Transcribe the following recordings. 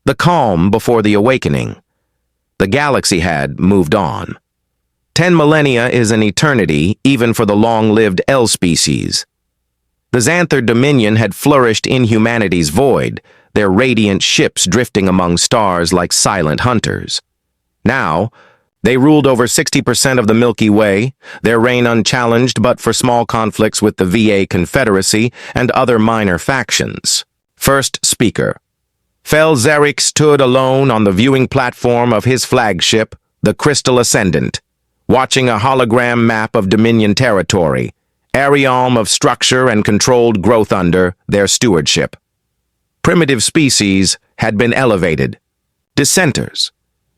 The calm before the awakening. The galaxy had moved on. 10 millennia is an eternity, even for the long-lived L species. The Zanther Dominion had flourished in humanity's void, their radiant ships drifting among stars like silent hunters. Now, they ruled over 60% of the Milky Way, their reign unchallenged but for small conflicts with the VA Confederacy and other minor factions. First speaker. Fel Zarek stood alone on the viewing platform of his flagship, the Crystal Ascendant, watching a hologram map of Dominion territory, a realm of structure and controlled growth under their stewardship. Primitive species had been elevated, dissenters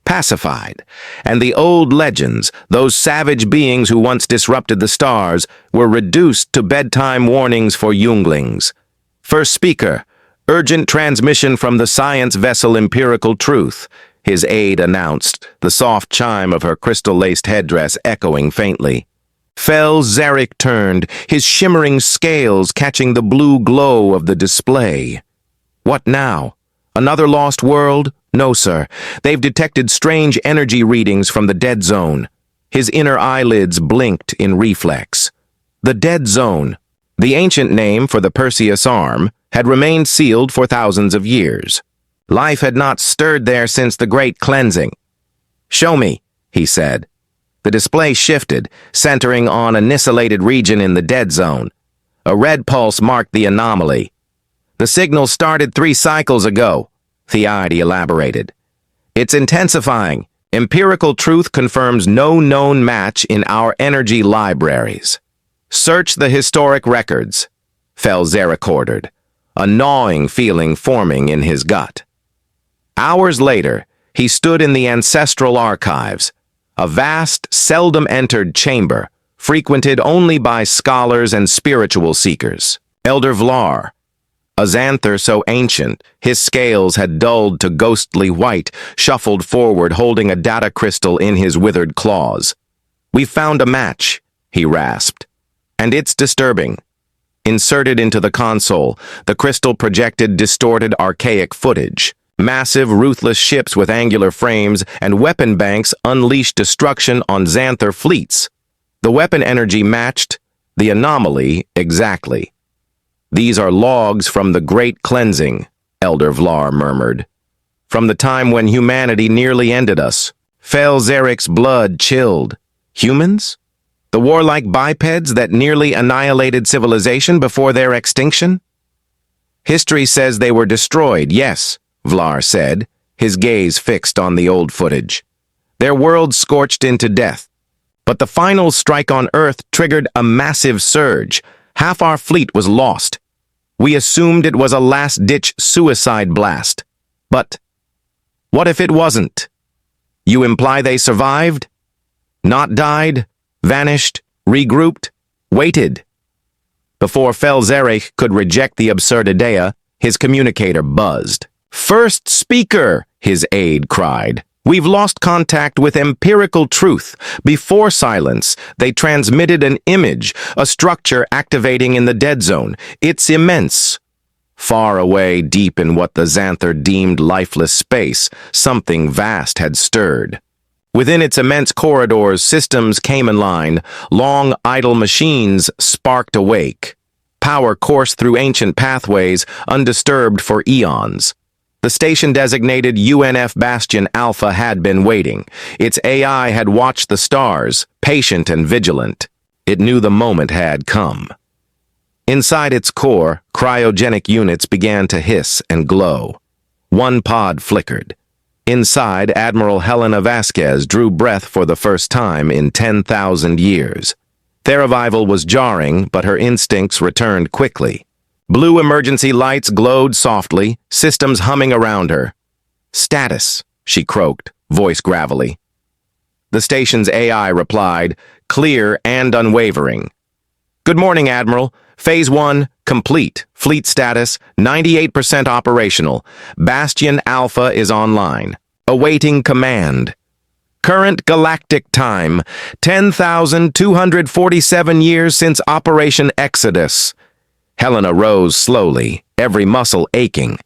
pacified, and the old legends, those savage beings who once disrupted the stars, were reduced to bedtime warnings for younglings. First speaker, urgent transmission from the science vessel Empirical Truth, his aide announced, the soft chime of her crystal-laced headdress echoing faintly. Fel Zarek turned, his shimmering scales catching the blue glow of the display. What now? Another lost world? No, sir. They've detected strange energy readings from the dead zone. His inner eyelids blinked in reflex. The dead zone, the ancient name for the Perseus arm, had remained sealed for thousands of years. Life had not stirred there since the Great Cleansing. Show me, he said. The display shifted, centering on an isolated region in the dead zone. A red pulse marked the anomaly. The signal started 3 cycles ago, Theide elaborated. It's intensifying. Empirical Truth confirms no known match in our energy libraries. Search the historic records, Fel Zarek ordered, a gnawing feeling forming in his gut. Hours later, he stood in the ancestral archives, a vast, seldom-entered chamber, frequented only by scholars and spiritual seekers. Elder Vlar, a Zanther so ancient, his scales had dulled to ghostly white, shuffled forward holding a data crystal in his withered claws. "We've found a match," he rasped. "And it's disturbing." Inserted into the console, the crystal projected distorted archaic footage. Massive, ruthless ships with angular frames and weapon banks unleashed destruction on Zanther fleets. The weapon energy matched the anomaly exactly. "These are logs from the Great Cleansing," Elder Vlar murmured. "From the time when humanity nearly ended us." Fel Zarek's blood chilled. Humans? The warlike bipeds that nearly annihilated civilization before their extinction? "History says they were destroyed, yes," Vlar said, his gaze fixed on the old footage. "Their world scorched into death. But the final strike on Earth triggered a massive surge. Half our fleet was lost. We assumed it was a last-ditch suicide blast. But what if it wasn't? You imply they survived? Not died? Vanished? Regrouped? Waited?" Before Fel Zarek could reject the absurd idea, his communicator buzzed. "First speaker," his aide cried. "We've lost contact with Empirical Truth. Before silence, they transmitted an image, a structure activating in the dead zone. It's immense." Far away, deep in what the Zanther deemed lifeless space, something vast had stirred. Within its immense corridors, systems came in line. Long, idle machines sparked awake. Power coursed through ancient pathways, undisturbed for eons. The station-designated UNF Bastion Alpha had been waiting. Its AI had watched the stars, patient and vigilant. It knew the moment had come. Inside its core, cryogenic units began to hiss and glow. One pod flickered. Inside, Admiral Helena Vasquez drew breath for the first time in 10,000 years. Their arrival was jarring, but her instincts returned quickly. Blue emergency lights glowed softly, systems humming around her. "Status," she croaked, voice gravelly. The station's AI replied, clear and unwavering. "Good morning, Admiral. Phase 1, complete. Fleet status, 98% operational. Bastion Alpha is online. Awaiting command. Current galactic time, 10,247 years since Operation Exodus." Helena rose slowly, every muscle aching.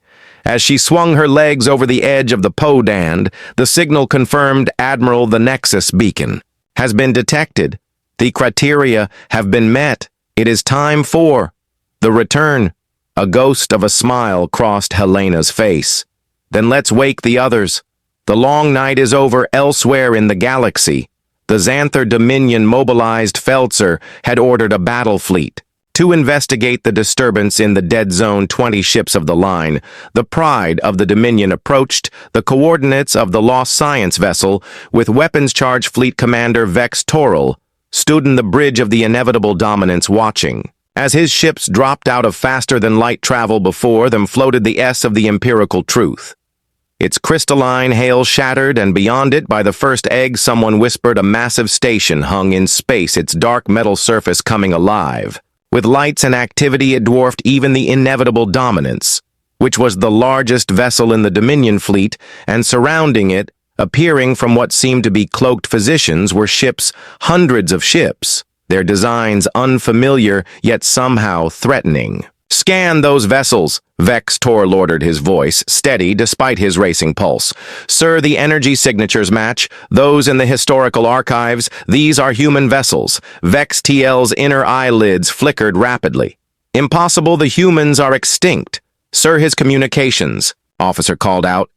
As she swung her legs over the edge of the podand, the signal confirmed Admiral the Nexus beacon has been detected. The criteria have been met. It is time for the return. A ghost of a smile crossed Helena's face. Then let's wake the others. The long night is over elsewhere in the galaxy. The Zanther Dominion mobilized Feltzer had ordered a battle fleet to investigate the disturbance in the Dead Zone. 20 ships of the line. The Pride of the Dominion approached the coordinates of the lost science vessel with weapons charge fleet commander Vex Torrel stood in the bridge of the inevitable dominance watching. As his ships dropped out of faster-than-light travel before them floated the S of the empirical truth. Its crystalline hail shattered, and beyond it, by the first egg, someone whispered a massive station hung in space, its dark metal surface coming alive. With lights and activity, it dwarfed even the inevitable dominance, which was the largest vessel in the Dominion fleet, and surrounding it, appearing from what seemed to be cloaked physicians, were ships, hundreds of ships, their designs unfamiliar yet somehow threatening. "Scan those vessels," Vex Torrel ordered, his voice steady despite his racing pulse. "Sir, the energy signatures match those in the historical archives. These are human vessels." Vex TL's inner eyelids flickered rapidly. "Impossible, the humans are extinct." "Sir, his communications," officer called out.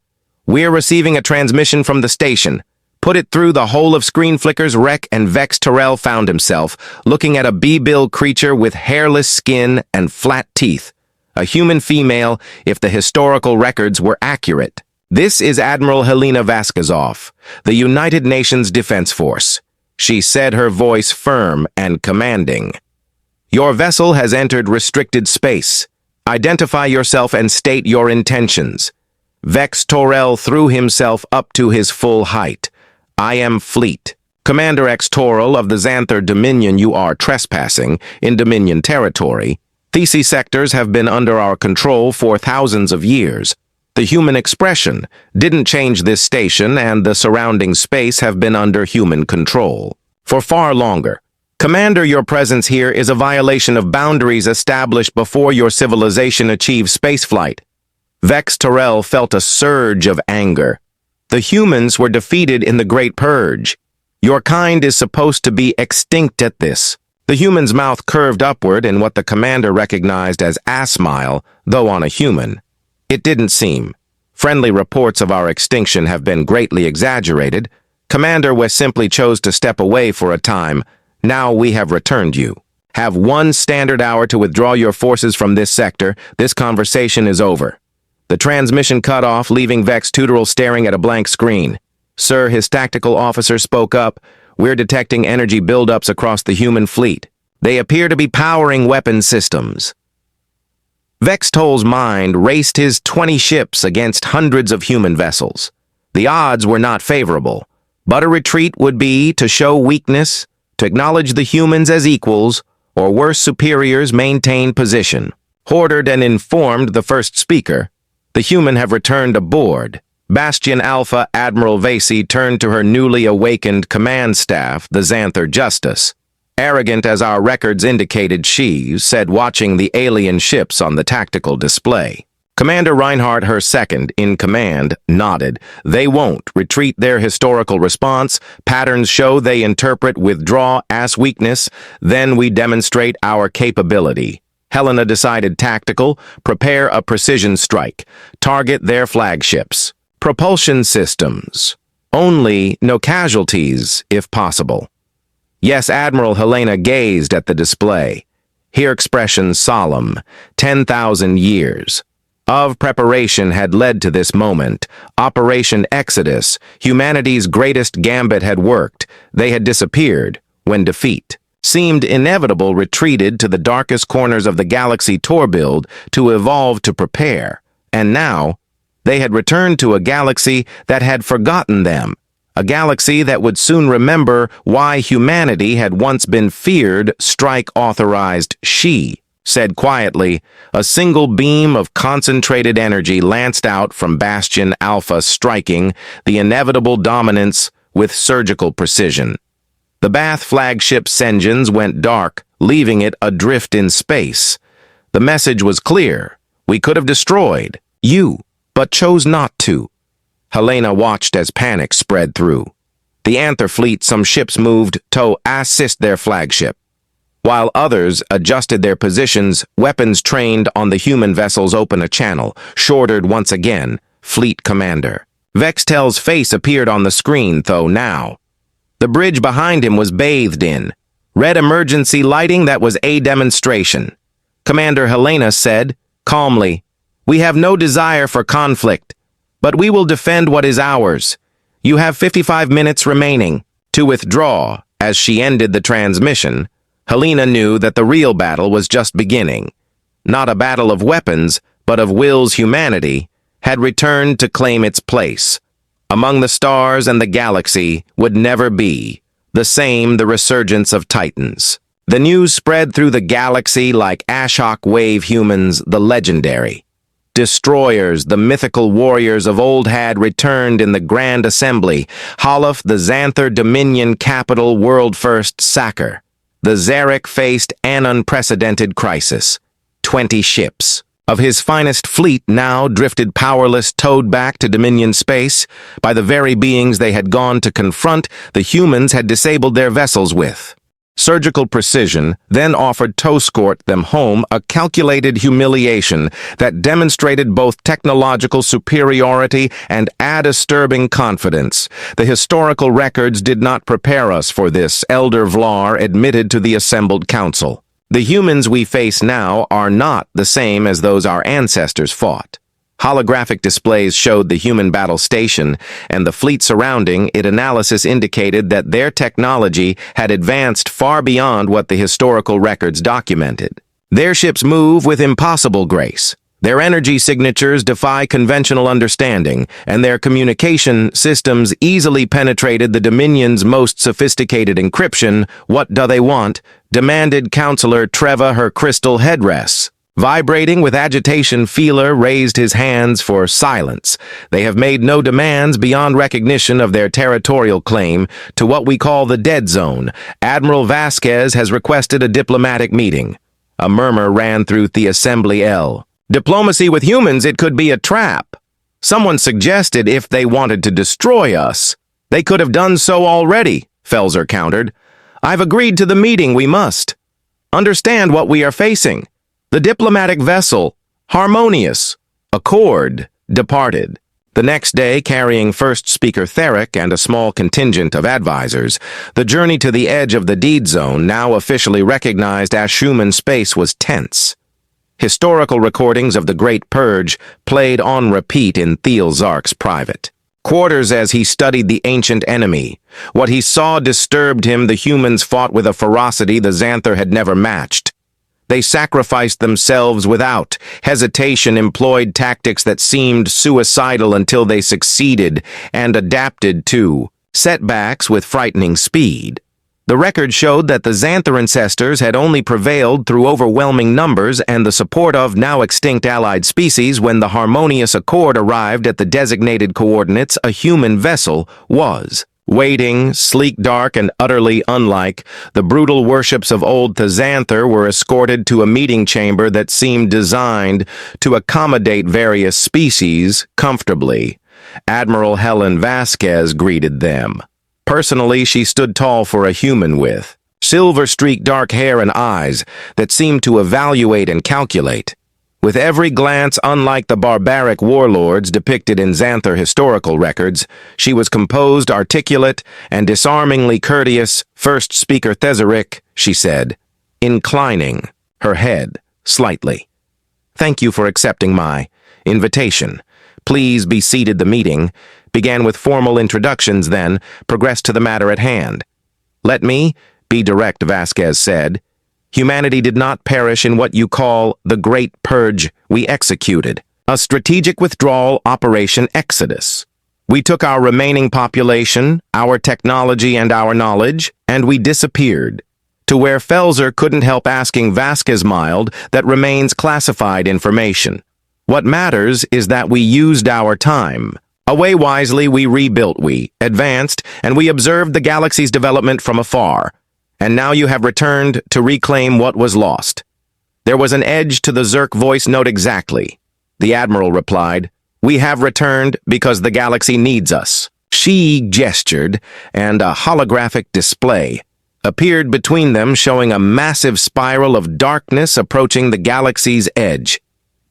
"We're receiving a transmission from the station. Put it through." The whole of screen flickers wreck, and Vex Torrel found himself looking at a bee-billed creature with hairless skin and flat teeth. A human female, if the historical records were accurate. "This is Admiral Helena Vasquez, the United Nations Defense Force," she said, her voice firm and commanding. "Your vessel has entered restricted space. Identify yourself and state your intentions." Vex Torrel threw himself up to his full height. "I am Fleet. Commander X Torrel of the Zanther Dominion. You are trespassing in Dominion territory. These sectors have been under our control for thousands of years. The human expression didn't change this station, and the surrounding space have been under human control for far longer. Commander, your presence here is a violation of boundaries established before your civilization achieved spaceflight." Vex Torrel felt a surge of anger. The humans were defeated in the Great Purge. Your kind is supposed to be extinct at this. The human's mouth curved upward in what the commander recognized as a smile, though on a human. "It didn't seem. Friendly reports of our extinction have been greatly exaggerated. Commander West simply chose to step away for a time. Now we have returned you. Have 1 standard hour to withdraw your forces from this sector. This conversation is over." The transmission cut off, leaving Vex Torrel staring at a blank screen. "Sir," his tactical officer spoke up, "we're detecting energy buildups across the human fleet. They appear to be powering weapon systems." Vex Torrel's mind raced his 20 ships against hundreds of human vessels. The odds were not favorable, but a retreat would be to show weakness, to acknowledge the humans as equals, or worse, superiors, maintain position. Ordered and informed, the first speaker. "The human have returned aboard." Bastion Alpha Admiral Vasquez turned to her newly awakened command staff, the Zanther Justice. "Arrogant as our records indicated," she said, watching the alien ships on the tactical display. Commander Reinhardt, her second in command, nodded. "They won't retreat. Their historical response patterns show they interpret withdraw as weakness. Then we demonstrate our capability." Helena decided tactical, prepare a precision strike, target their flagships. Propulsion systems. Only no casualties, if possible. Yes, Admiral Helena gazed at the display, her expression solemn. 10,000 years of preparation had led to this moment. Operation Exodus, humanity's greatest gambit, had worked. They had disappeared when defeat seemed inevitable, retreated to the darkest corners of the galaxy build to evolve, to prepare. And now, they had returned to a galaxy that had forgotten them, a galaxy that would soon remember why humanity had once been feared. "Strike authorized," she said quietly. A single beam of concentrated energy lanced out from Bastion Alpha, striking the inevitable dominance with surgical precision. The Bath flagship's engines went dark, leaving it adrift in space. The message was clear. "We could have destroyed you, but chose not to. Helena watched as panic spread through. The Zanther fleet, some ships moved to assist their flagship, while others adjusted their positions. Weapons trained on the human vessels open a channel. Shortered once again, Fleet Commander. Vextel's face appeared on the screen, though now. The bridge behind him was bathed in red emergency lighting that was a demonstration. Commander Helena said, calmly, "We have no desire for conflict, but we will defend what is ours. You have 55 minutes remaining to withdraw." As she ended the transmission, Helena knew that the real battle was just beginning. Not a battle of weapons, but of wills. Humanity had returned to claim its place. Among the stars and the galaxy would never be the same. The resurgence of Titans. The news spread through the galaxy like HFY wave. Humans, the legendary destroyers, the mythical warriors of old, had returned in the grand assembly. Hollof, the Zanther Dominion capital, world-first sacker. The Zarek faced an unprecedented crisis. 20 ships of his finest fleet now drifted powerless, towed back to Dominion space by the very beings they had gone to confront. The humans had disabled their vessels with surgical precision, then offered to escort them home, a calculated humiliation that demonstrated both technological superiority and a disturbing confidence. The historical records did not prepare us for this, Elder Vlar admitted to the assembled council. The humans we face now are not the same as those our ancestors fought. Holographic displays showed the human battle station and the fleet surrounding it. Analysis indicated that their technology had advanced far beyond what the historical records documented. Their ships move with impossible grace. Their energy signatures defy conventional understanding, and their communication systems easily penetrated the Dominion's most sophisticated encryption. "What do they want?" demanded Counselor Treva, her crystal headrests vibrating with agitation. Feeler raised his hands for silence. "They have made no demands beyond recognition of their territorial claim to what we call the dead zone. Admiral Vasquez has requested a diplomatic meeting." A murmur ran through the assembly. Diplomacy with humans, it could be a trap. Someone suggested if they wanted to destroy us, they could have done so already, Felser countered. "I've agreed to the meeting. We must understand what we are facing." The diplomatic vessel, Harmonious Accord, departed. The next day, carrying First Speaker Theric and a small contingent of advisors, the journey to the edge of the deed zone, now officially recognized as human space, was tense. Historical recordings of the Great Purge played on repeat in Thiel Zark's private quarters as he studied the ancient enemy. What he saw disturbed him. The humans fought with a ferocity the Zanther had never matched. They sacrificed themselves without hesitation, employed tactics that seemed suicidal until they succeeded, and adapted to setbacks with frightening speed. The record showed that the Zanther ancestors had only prevailed through overwhelming numbers and the support of now extinct allied species. When the Harmonious Accord arrived at the designated coordinates, a human vessel was waiting. Sleek, dark, and utterly unlike the brutal worships of old, the Zanther were escorted to a meeting chamber that seemed designed to accommodate various species comfortably. Admiral Helena Vasquez greeted them. Personally, she stood tall for a human, with silver-streaked dark hair and eyes that seemed to evaluate and calculate. With every glance unlike the barbaric warlords depicted in Zanther historical records, she was composed, articulate, and disarmingly courteous. "First Speaker Thezeric," she said, inclining her head slightly. "Thank you for accepting my invitation. Please be seated." The meeting began with formal introductions, then progressed to the matter at hand. "Let me be direct," Vasquez said. "Humanity did not perish in what you call the Great Purge. We executed a strategic withdrawal, Operation Exodus. We took our remaining population, our technology, and our knowledge, and we disappeared. To where Felser couldn't help asking, Vasquez mild, that remains classified information. What matters is that we used our time. Away wisely, we rebuilt, we advanced, and we observed the galaxy's development from afar. And now you have returned to reclaim what was lost." There was an edge to the Zerk voice note. "Exactly," the Admiral replied. We have returned because the galaxy needs us." She gestured, and a holographic display appeared between them, showing a massive spiral of darkness approaching the galaxy's edge.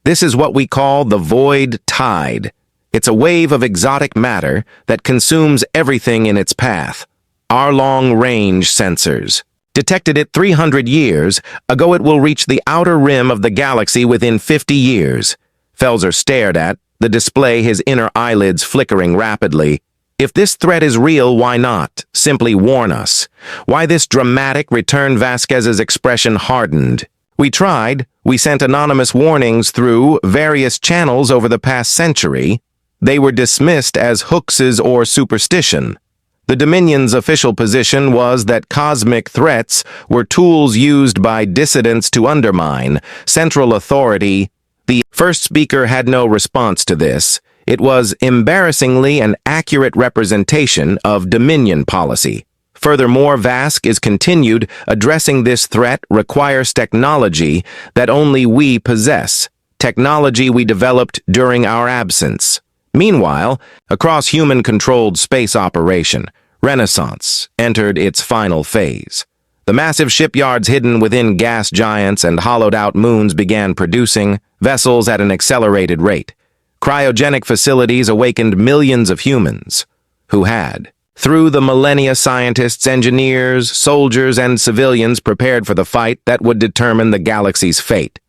This is what we call the void tide. It's a wave of exotic matter that consumes everything in its path. Our long-range sensors detected it 300 years ago. It will reach the outer rim of the galaxy within 50 years. Felser stared at the display, his inner eyelids flickering rapidly. If this threat is real, why not simply warn us? Why this dramatic return? Vasquez's expression hardened. We tried. We sent anonymous warnings through various channels over the past century. They were dismissed as hoaxes or superstition. The Dominion's official position was that cosmic threats were tools used by dissidents to undermine central authority. The first speaker had no response to this. It was embarrassingly an accurate representation of Dominion policy. Furthermore, Vasquez continued, addressing this threat requires technology that only we possess, technology we developed during our absence. Meanwhile, across human-controlled space operation, Renaissance entered its final phase. The massive shipyards hidden within gas giants and hollowed-out moons began producing vessels at an accelerated rate. Cryogenic facilities awakened millions of humans who had, through the millennia, scientists, engineers, soldiers, and civilians prepared for the fight that would determine the galaxy's fate.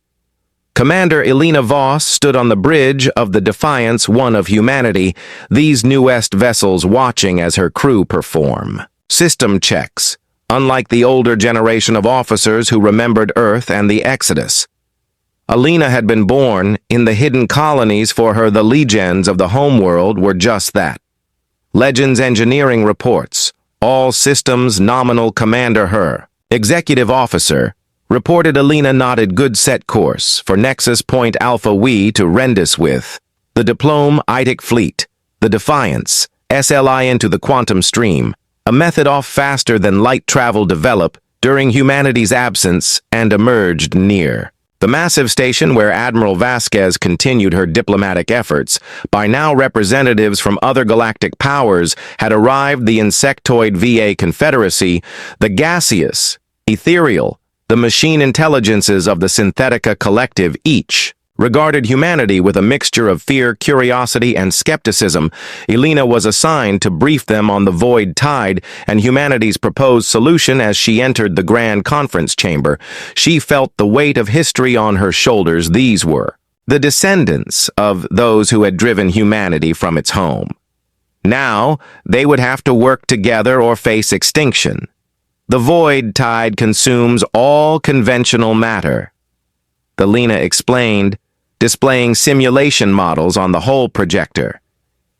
Commander Helena Vasquez stood on the bridge of the Defiance, one of humanity, these newest vessels watching as her crew perform system checks, unlike the older generation of officers who remembered Earth and the Exodus. Helena had been born in the hidden colonies. For her, the legends of the homeworld were just that. Legends engineering reports, all systems nominal. Commander Her, executive officer, reported Helena nodded good set course for Nexus Point Alpha we to Rendis with the Diplome Itic Fleet, the Defiance, SLI into the quantum stream, a method off faster than light travel developed during humanity's absence and emerged near the massive station where Admiral Vasquez continued her diplomatic efforts. By now, representatives from other galactic powers had arrived. The insectoid VA Confederacy, the gaseous, ethereal, the machine intelligences of the Synthetica Collective, each regarded humanity with a mixture of fear, curiosity, and skepticism. Helena was assigned to brief them on the void tide and humanity's proposed solution. As she entered the grand conference chamber, she felt the weight of history on her shoulders. These were the descendants of those who had driven humanity from its home. Now, they would have to work together or face extinction. The void tide consumes all conventional matter, Helena explained, displaying simulation models on the whole projector.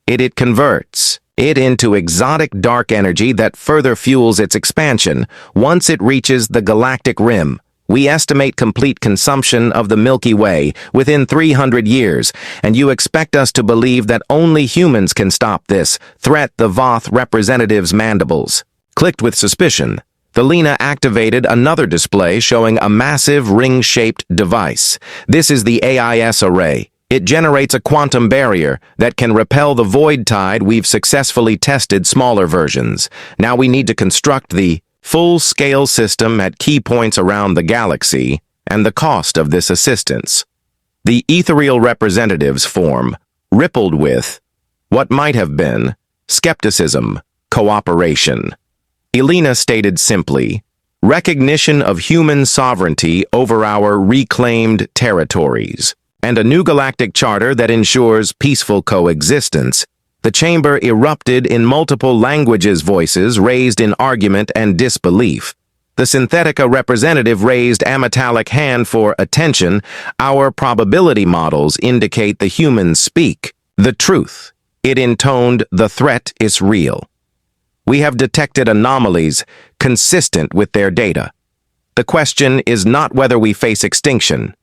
It converts it into exotic dark energy that further fuels its expansion. Once it reaches the galactic rim, we estimate complete consumption of the Milky Way within 300 years, and you expect us to believe that only humans can stop this threat? The Voth representative's mandibles clicked with suspicion. Helena activated another display showing a massive ring-shaped device. This is the AIS array. It generates a quantum barrier that can repel the void tide. We've successfully tested smaller versions. Now we need to construct the full-scale system at key points around the galaxy, and the cost of this assistance. The ethereal representatives form rippled with what might have been skepticism, cooperation. Helena stated simply, recognition of human sovereignty over our reclaimed territories, and a new galactic charter that ensures peaceful coexistence. The chamber erupted in multiple languages, voices raised in argument and disbelief. The Synthetica representative raised a metallic hand for attention. Our probability models indicate the humans speak the truth. It intoned, the threat is real. We have detected anomalies consistent with their data. The question is not whether we face extinction,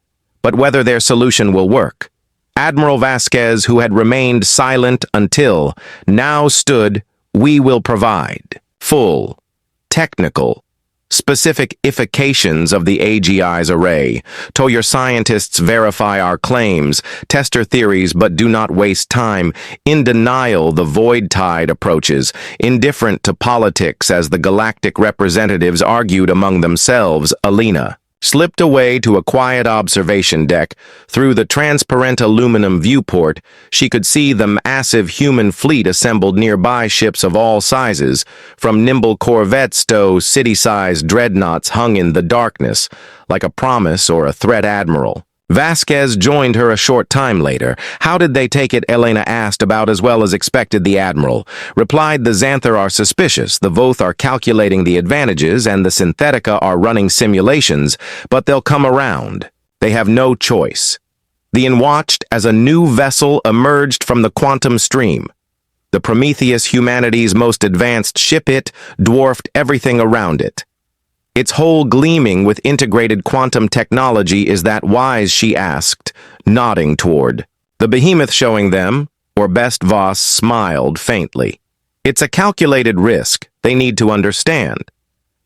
but whether their solution will work. Admiral Vasquez, who had remained silent until now, stood, we will provide full, technical, specific ifications of the AGI's array. Till your scientists verify our claims, test our theories but do not waste time. In denial, the void tide approaches, indifferent to politics as the galactic representatives argued among themselves. Helena slipped away to a quiet observation deck. Through the transparent aluminum viewport, she could see the massive human fleet assembled nearby. Ships of all sizes, from nimble corvettes to city-sized dreadnoughts, hung in the darkness, like a promise or a threat. Admiral Vasquez joined her a short time later. How did they take it? Helena asked. About as well as expected, the Admiral replied. The Zanther are suspicious. The Voth are calculating the advantages, and the Synthetica are running simulations, but they'll come around. They have no choice. The Inn watched as a new vessel emerged from the quantum stream. The Prometheus, humanity's most advanced ship, it dwarfed everything around it. Its hull gleaming with integrated quantum technology. Is that wise? She asked, nodding toward the behemoth showing them, or best. Voss smiled faintly. It's a calculated risk. They need to understand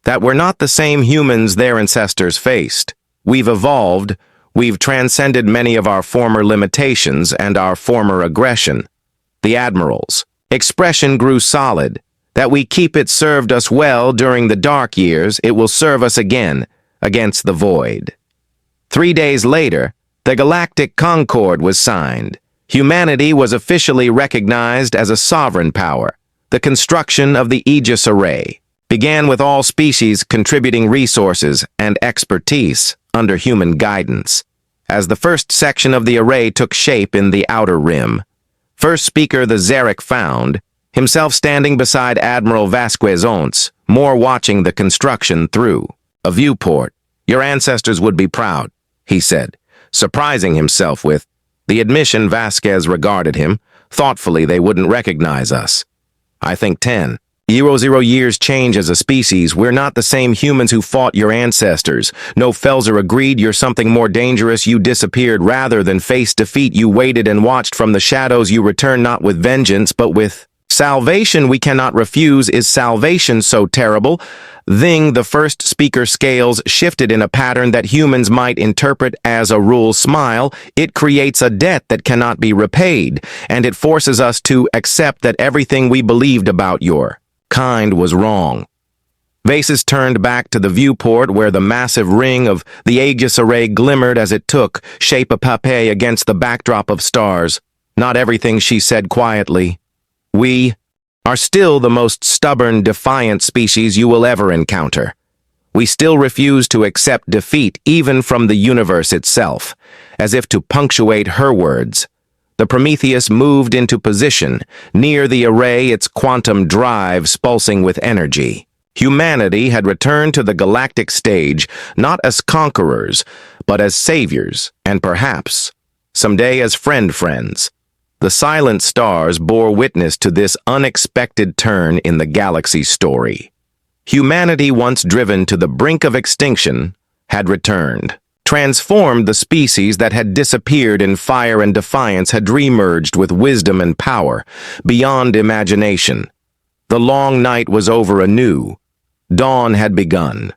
that we're not the same humans their ancestors faced. We've evolved. We've transcended many of our former limitations and our former aggression. The Admiral's expression grew solid. That we keep it served us well during the dark years, it will serve us again against the void. 3 days later, the Galactic Concord was signed. Humanity was officially recognized as a sovereign power. The construction of the Aegis Array began with all species contributing resources and expertise under human guidance. As the first section of the array took shape in the outer rim, first speaker the Zarek found himself standing beside Admiral Vasquez, more watching the construction through a viewport. Your ancestors would be proud, he said, surprising himself with the admission. Vasquez regarded him thoughtfully. They wouldn't recognize us. I think 10 years change as a species. We're not the same humans who fought your ancestors. No, Felser agreed. You're something more dangerous. You disappeared rather than face defeat. You waited and watched from the shadows. You return not with vengeance, but with salvation. We cannot refuse. Is salvation so terrible? The first speaker's scales shifted in a pattern that humans might interpret as a rule. Smile. It creates a debt that cannot be repaid, and it forces us to accept that everything we believed about your kind was wrong. Vases turned back to the viewport where the massive ring of the Aegis Array glimmered as it took shape a pape against the backdrop of stars. Not everything, she said quietly. We are still the most stubborn, defiant species you will ever encounter. We still refuse to accept defeat, even from the universe itself. As if to punctuate her words, the Prometheus moved into position, near the array, its quantum drives pulsing with energy. Humanity had returned to the galactic stage, not as conquerors, but as saviors, and perhaps someday as friends. The silent stars bore witness to this unexpected turn in the galaxy's story. Humanity, once driven to the brink of extinction, had returned. Transformed, the species that had disappeared in fire and defiance had reemerged with wisdom and power beyond imagination. The long night was over anew. Dawn had begun.